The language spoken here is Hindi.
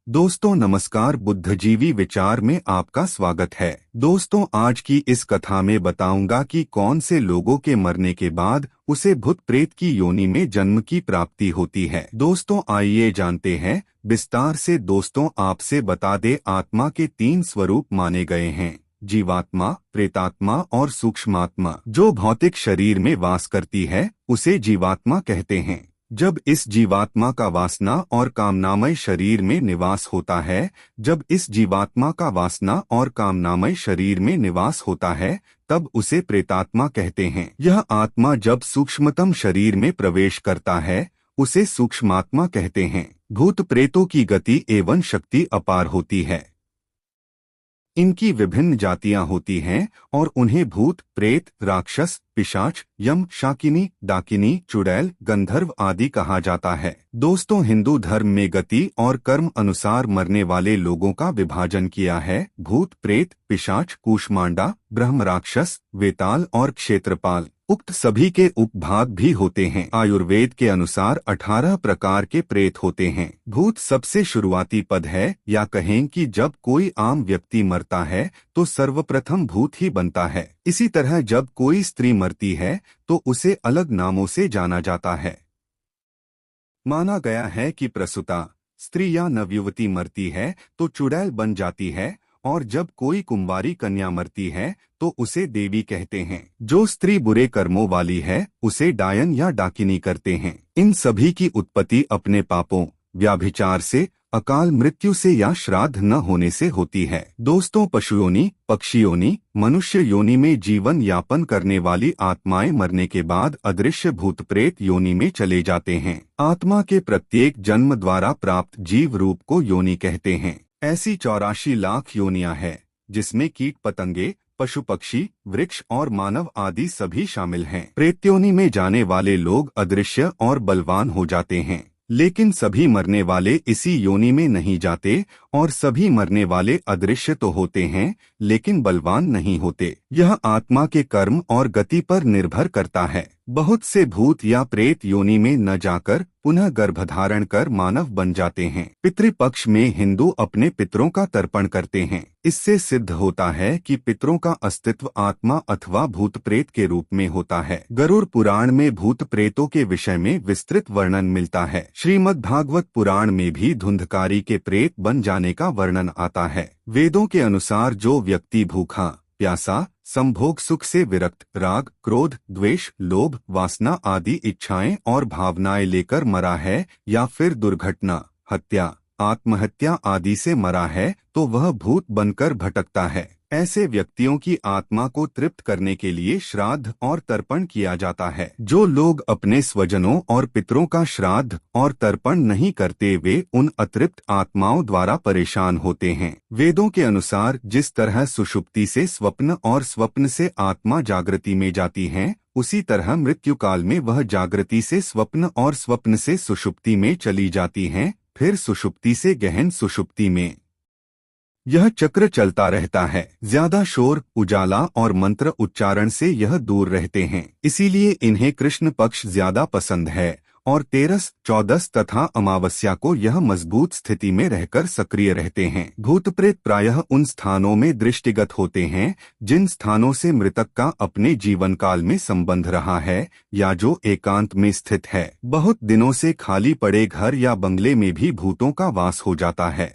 दोस्तों नमस्कार, बुद्धिजीवी विचार में आपका स्वागत है। दोस्तों आज की इस कथा में बताऊंगा कि कौन से लोगों के मरने के बाद उसे भूत प्रेत की योनि में जन्म की प्राप्ति होती है। दोस्तों आइए जानते हैं विस्तार से। दोस्तों आपसे बता दे, आत्मा के 3 स्वरूप माने गए हैं: जीवात्मा, प्रेतात्मा और सूक्ष्मात्मा। जो भौतिक शरीर में वास करती है उसे जीवात्मा कहते हैं। जब इस जीवात्मा का वासना और कामनामय शरीर में निवास होता है तब उसे प्रेतात्मा कहते हैं। यह आत्मा जब सूक्ष्मतम शरीर में प्रवेश करता है उसे सूक्ष्मात्मा कहते हैं। भूत प्रेतों की गति एवं शक्ति अपार होती है। इनकी विभिन्न जातियां होती हैं और उन्हें भूत, प्रेत, राक्षस, पिशाच, यम, शाकिनी, डाकिनी, चुड़ैल, गंधर्व आदि कहा जाता है। दोस्तों हिंदू धर्म में गति और कर्म अनुसार मरने वाले लोगों का विभाजन किया है: भूत, प्रेत, पिशाच, कूष्मांडा, ब्रह्म राक्षस, वेताल और क्षेत्रपाल। उक्त सभी के उपभाग भी होते हैं। आयुर्वेद के अनुसार 18 प्रकार के प्रेत होते हैं। भूत सबसे शुरुआती पद है, या कहें कि जब कोई आम व्यक्ति मरता है तो सर्वप्रथम भूत ही बनता है। इसी तरह जब कोई स्त्री मरती है तो उसे अलग नामों से जाना जाता है। माना गया है कि प्रसूता स्त्री या नवयुवती मरती है तो चुड़ैल बन जाती है, और जब कोई कुंवारी कन्या मरती है तो उसे देवी कहते हैं। जो स्त्री बुरे कर्मों वाली है उसे डायन या डाकिनी करते हैं। इन सभी की उत्पत्ति अपने पापों, व्याभिचार से, अकाल मृत्यु से या श्राद्ध न होने से होती है। दोस्तों पशु योनि, पक्षी योनि, मनुष्य योनि में जीवन यापन करने वाली आत्माएं मरने के बाद अदृश्य भूत प्रेत योनि में चले जाते हैं। आत्मा के प्रत्येक जन्म द्वारा प्राप्त जीव रूप को योनि कहते हैं। ऐसी 84 लाख योनियां हैं जिसमें कीट पतंगे, पशु पक्षी, वृक्ष और मानव आदि सभी शामिल हैं। प्रेत्योनि में जाने वाले लोग अदृश्य और बलवान हो जाते हैं, लेकिन सभी मरने वाले इसी योनि में नहीं जाते, और सभी मरने वाले अदृश्य तो होते हैं लेकिन बलवान नहीं होते। यह आत्मा के कर्म और गति पर निर्भर करता है। बहुत से भूत या प्रेत योनि में न जाकर पुनः गर्भधारण कर मानव बन जाते हैं। पितृपक्ष में हिंदू अपने पितरों का तर्पण करते हैं। इससे सिद्ध होता है कि पितरों का अस्तित्व आत्मा अथवा भूत प्रेत के रूप में होता है। गरुड़ पुराण में भूत प्रेतों के विषय में विस्तृत वर्णन मिलता है। श्रीमद् भागवत पुराण में भी धुंधकारी के प्रेत बन जाने का वर्णन आता है। वेदों के अनुसार जो व्यक्ति भूखा, प्यासा, संभोग सुख से विरक्त, राग, क्रोध, द्वेष, लोभ, वासना आदि इच्छाएं और भावनाएं लेकर मरा है, या फिर दुर्घटना, हत्या, आत्महत्या आदि से मरा है, तो वह भूत बनकर भटकता है। ऐसे व्यक्तियों की आत्मा को तृप्त करने के लिए श्राद्ध और तर्पण किया जाता है। जो लोग अपने स्वजनों और पितरों का श्राद्ध और तर्पण नहीं करते वे उन अतृप्त आत्माओं द्वारा परेशान होते हैं। वेदों के अनुसार जिस तरह सुषुप्ति से स्वप्न और स्वप्न से आत्मा जागृति में जाती है, उसी तरह मृत्यु काल में वह जागृति से स्वप्न और स्वप्न से सुषुप्ति में चली जाती हैं, फिर सुषुप्ति से गहन सुषुप्ति में। यह चक्र चलता रहता है। ज्यादा शोर, उजाला और मंत्र उच्चारण से यह दूर रहते हैं, इसीलिए इन्हें कृष्ण पक्ष ज्यादा पसंद है, और 13, 14 तथा अमावस्या को यह मजबूत स्थिति में रहकर सक्रिय रहते हैं। भूत प्रेत प्रायः उन स्थानों में दृष्टिगत होते हैं जिन स्थानों से मृतक का अपने जीवन काल में संबंध रहा है, या जो एकांत में स्थित है। बहुत दिनों से खाली पड़े घर या बंगले में भी भूतों का वास हो जाता है।